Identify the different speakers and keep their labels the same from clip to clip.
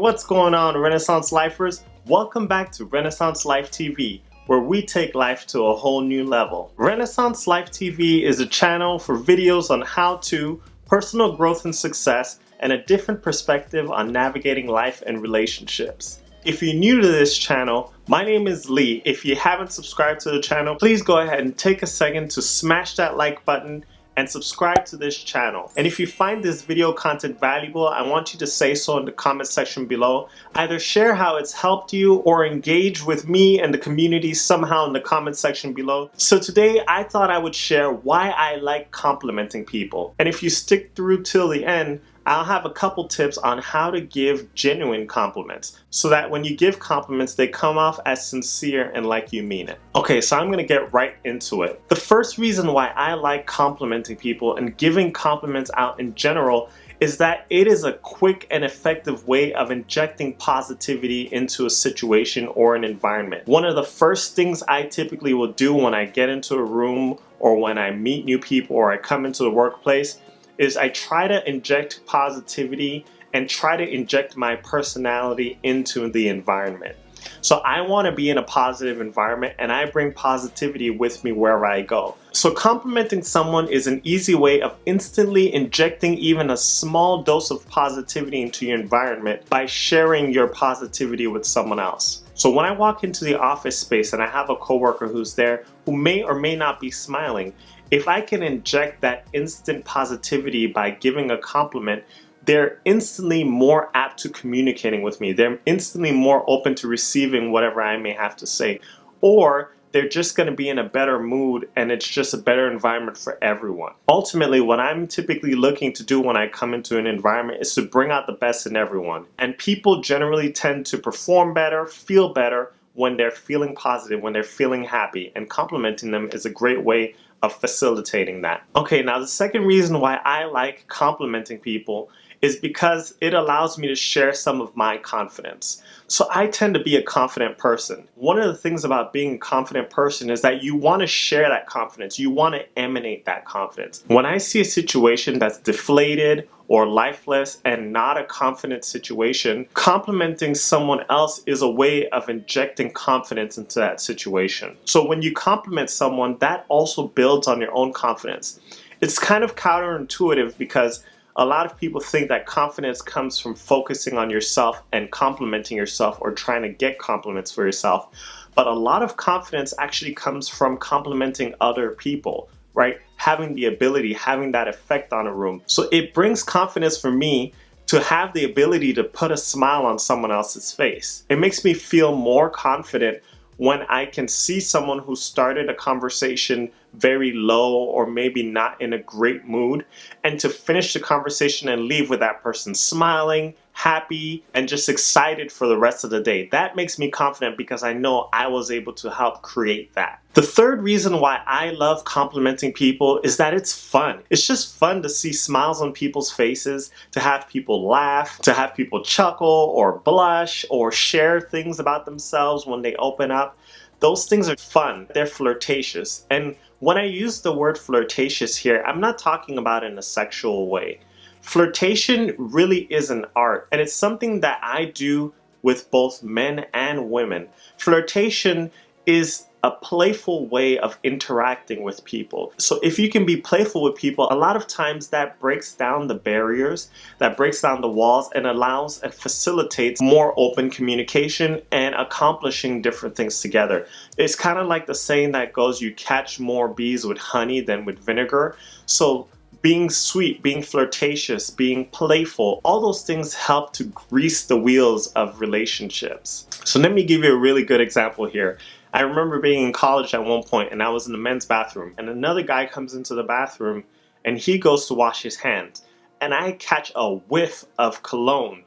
Speaker 1: what's going on, Renaissance Lifers? Welcome back to Renaissance Life TV, where we take life to a whole new level. Renaissance Life TV is a channel for videos on how to, personal growth and success, and a different perspective on navigating life and relationships. If you're new to this channel, my name is Lee. If you haven't subscribed to the channel, please go ahead and take a second to smash that like button and subscribe to this channel. And if you find this video content valuable, I want you to say so in the comment section below. Either share how it's helped you or engage with me and the community somehow in the comment section below. So today I thought I would share why I like complimenting people. And if you stick through till the end, I'll have a couple tips on how to give genuine compliments so that when you give compliments, they come off as sincere and like you mean it. Okay, so I'm gonna get right into it. The first reason why I like complimenting people and giving compliments out in general is that it is a quick and effective way of injecting positivity into a situation or an environment. One of the first things I typically will do when I get into a room or when I meet new people or I come into the workplace is I try to inject positivity and try to inject my personality into the environment. So I want to be in a positive environment and I bring positivity with me wherever I go. So complimenting someone is an easy way of instantly injecting even a small dose of positivity into your environment by sharing your positivity with someone else. So when I walk into the office space and I have a coworker who's there who may or may not be smiling, if I can inject that instant positivity by giving a compliment, they're instantly more apt to communicating with me. They're instantly more open to receiving whatever I may have to say. Or they're just going to be in a better mood and it's just a better environment for everyone. Ultimately, what I'm typically looking to do when I come into an environment is to bring out the best in everyone. And people generally tend to perform better, feel better when they're feeling positive, when they're feeling happy. And complimenting them is a great way of facilitating that. Okay, now the second reason why I like complimenting people is because it allows me to share some of my confidence. So I tend to be a confident person. One of the things about being a confident person is that you want to share that confidence. You want to emanate that confidence. When I see a situation that's deflated or lifeless and not a confident situation, complimenting someone else is a way of injecting confidence into that situation. So when you compliment someone, that also builds on your own confidence. It's kind of counterintuitive because a lot of people think that confidence comes from focusing on yourself and complimenting yourself or trying to get compliments for yourself. But a lot of confidence actually comes from complimenting other people, right? Having the ability, having that effect on a room. So it brings confidence for me to have the ability to put a smile on someone else's face. It makes me feel more confident when I can see someone who started a conversation very low or maybe not in a great mood, and to finish the conversation and leave with that person smiling, happy, and just excited for the rest of the day. That makes me confident because I know I was able to help create that. The third reason why I love complimenting people is that it's fun. It's just fun to see smiles on people's faces, to have people laugh, to have people chuckle or blush or share things about themselves when they open up. Those things are fun. They're flirtatious. And when I use the word flirtatious here, I'm not talking about in a sexual way. Flirtation really is an art, and it's something that I do with both men and women. Flirtation is a playful way of interacting with people. So if you can be playful with people, a lot of times that breaks down the barriers, that breaks down the walls, and allows and facilitates more open communication and accomplishing different things together. It's kind of like the saying that goes, you catch more bees with honey than with vinegar. So being sweet, being flirtatious, being playful, all those things help to grease the wheels of relationships. So let me give you a really good example here. I remember being in college at one point and I was in the men's bathroom and another guy comes into the bathroom and he goes to wash his hands and I catch a whiff of cologne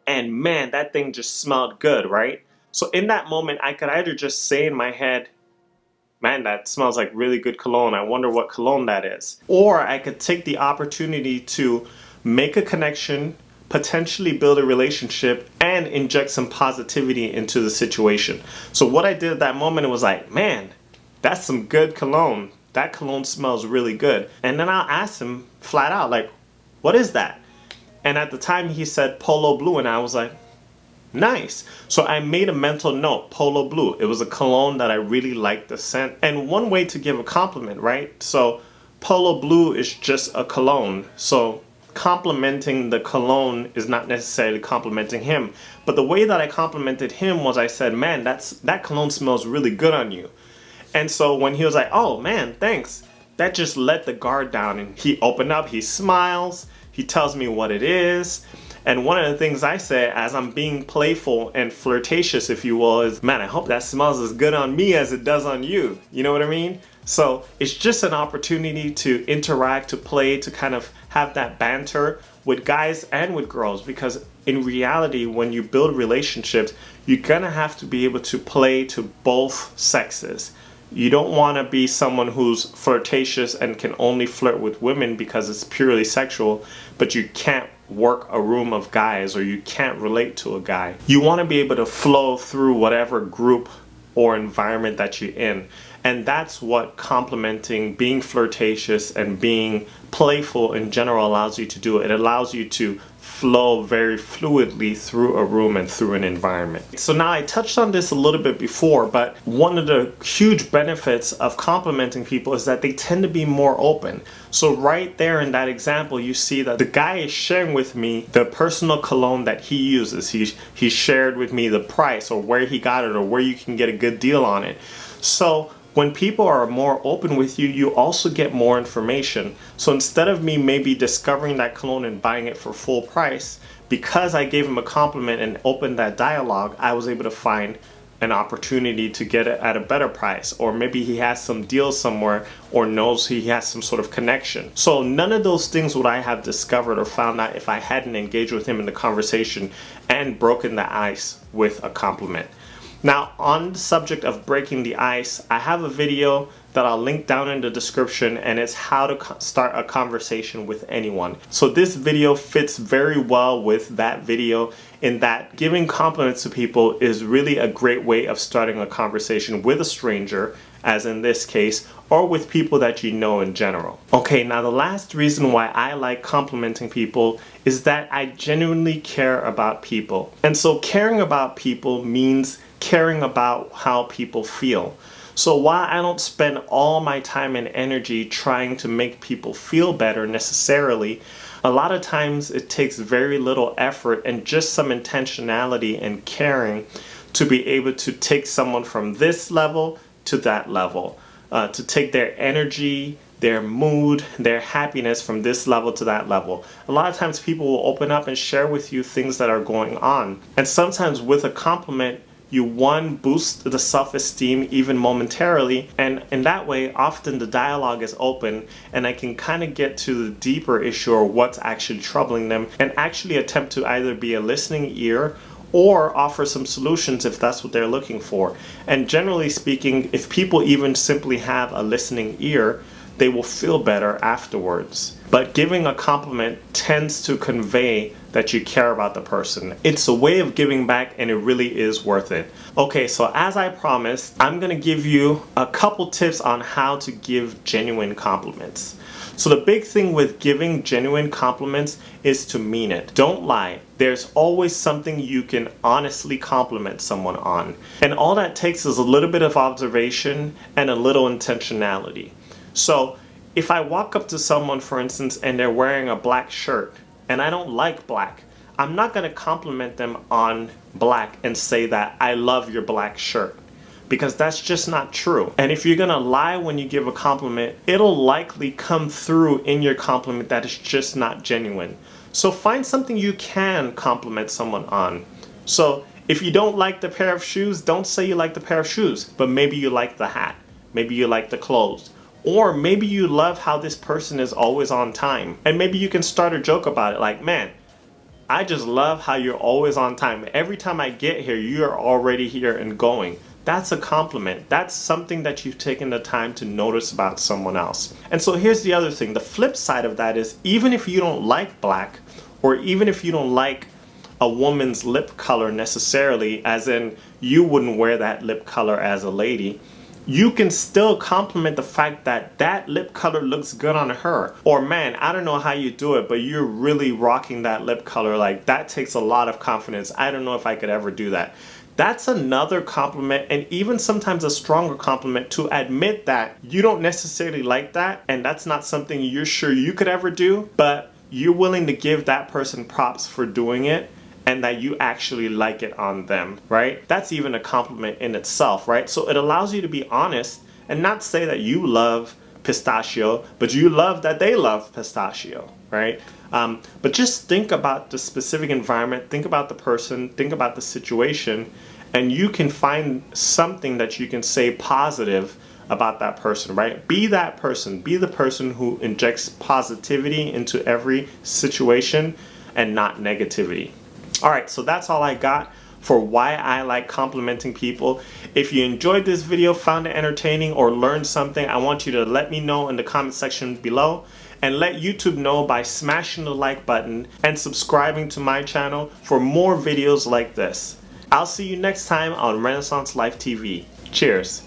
Speaker 1: and man, that thing just smelled good, right? So in that moment, I could either just say in my head, man, that smells like really good cologne. I wonder what cologne that is. Or I could take the opportunity to make a connection, potentially build a relationship, and inject some positivity into the situation. So what I did at that moment was like, man, that's some good cologne. That cologne smells really good. And then I'll ask him flat out, like, what is that? And at the time he said Polo Blue, and I was like, Nice. So I made a mental note, Polo Blue. It was a cologne that I really liked the scent. And one way to give a compliment, right? So Polo Blue is just a cologne. So complimenting the cologne is not necessarily complimenting him. But the way that I complimented him was I said, man, that cologne smells really good on you. And so when he was like, oh man, thanks, that just let the guard down, and he opened up, he smiles, he tells me what it is. And one of the things I say as I'm being playful and flirtatious, if you will, is, man, I hope that smells as good on me as it does on you. You know what I mean? So it's just an opportunity to interact, to play, to kind of have that banter with guys and with girls, because in reality, when you build relationships, you're gonna have to be able to play to both sexes. You don't want to be someone who's flirtatious and can only flirt with women because it's purely sexual, but you can't work a room of guys, or you can't relate to a guy. You want to be able to flow through whatever group or environment that you're in. And that's what complimenting, being flirtatious, and being playful in general allows you to do. It allows you to flow very fluidly through a room and through an environment. So now I touched on this a little bit before, but one of the huge benefits of complimenting people is that they tend to be more open. So right there in that example, you see that the guy is sharing with me the personal cologne that he uses. He shared with me the price, or where he got it, or where you can get a good deal on it. So when people are more open with you, you also get more information. So instead of me maybe discovering that cologne and buying it for full price, because I gave him a compliment and opened that dialogue, I was able to find an opportunity to get it at a better price. Or maybe he has some deal somewhere, or knows he has some sort of connection. So none of those things would I have discovered or found out if I hadn't engaged with him in the conversation and broken the ice with a compliment. Now, on the subject of breaking the ice, I have a video that I'll link down in the description, and it's how to start a conversation with anyone. So this video fits very well with that video, in that giving compliments to people is really a great way of starting a conversation with a stranger, as in this case, or with people that you know in general. Okay, now the last reason why I like complimenting people is that I genuinely care about people. And so caring about people means caring about how people feel. So while I don't spend all my time and energy trying to make people feel better necessarily, a lot of times it takes very little effort and just some intentionality and caring to be able to take someone from this level to that level, to take their energy, their mood, their happiness from this level to that level. A lot of times people will open up and share with you things that are going on. And sometimes with a compliment, you boost the self-esteem even momentarily, and in that way often the dialogue is open, and I can kind of get to the deeper issue, or what's actually troubling them, and actually attempt to either be a listening ear or offer some solutions if that's what they're looking for. And generally speaking, if people even simply have a listening ear, they will feel better afterwards. But giving a compliment tends to convey that you care about the person. It's a way of giving back, and it really is worth it. Okay, so as I promised, I'm gonna give you a couple tips on how to give genuine compliments. So the big thing with giving genuine compliments is to mean it. Don't lie. There's always something you can honestly compliment someone on. And all that takes is a little bit of observation and a little intentionality. So if I walk up to someone, for instance, and they're wearing a black shirt, and I don't like black, I'm not going to compliment them on black and say that I love your black shirt, because that's just not true. And if you're going to lie when you give a compliment, it'll likely come through in your compliment that it's just not genuine. So find something you can compliment someone on. So if you don't like the pair of shoes, don't say you like the pair of shoes, but maybe you like the hat, maybe you like the clothes. Or maybe you love how this person is always on time. And maybe you can start a joke about it, like, man, I just love how you're always on time. Every time I get here, you're already here and going. That's a compliment. That's something that you've taken the time to notice about someone else. And so here's the other thing. The flip side of that is, even if you don't like black, or even if you don't like a woman's lip color necessarily, as in you wouldn't wear that lip color as a lady, you can still compliment the fact that that lip color looks good on her. Or man, I don't know how you do it, but you're really rocking that lip color. Like, that takes a lot of confidence. I don't know if I could ever do that. That's another compliment, and even sometimes a stronger compliment, to admit that you don't necessarily like that and that's not something you're sure you could ever do, but you're willing to give that person props for doing it and that you actually like it on them, right? That's even a compliment in itself, right? So it allows you to be honest and not say that you love pistachio, but you love that they love pistachio, right? But just think about the specific environment, think about the person, think about the situation, and you can find something that you can say positive about that person, right? Be that person. Be the person who injects positivity into every situation and not negativity. All right, so that's all I got for why I like complimenting people. If you enjoyed this video, found it entertaining, or learned something, I want you to let me know in the comment section below, and let YouTube know by smashing the like button and subscribing to my channel for more videos like this. I'll see you next time on Renaissance Life TV. Cheers.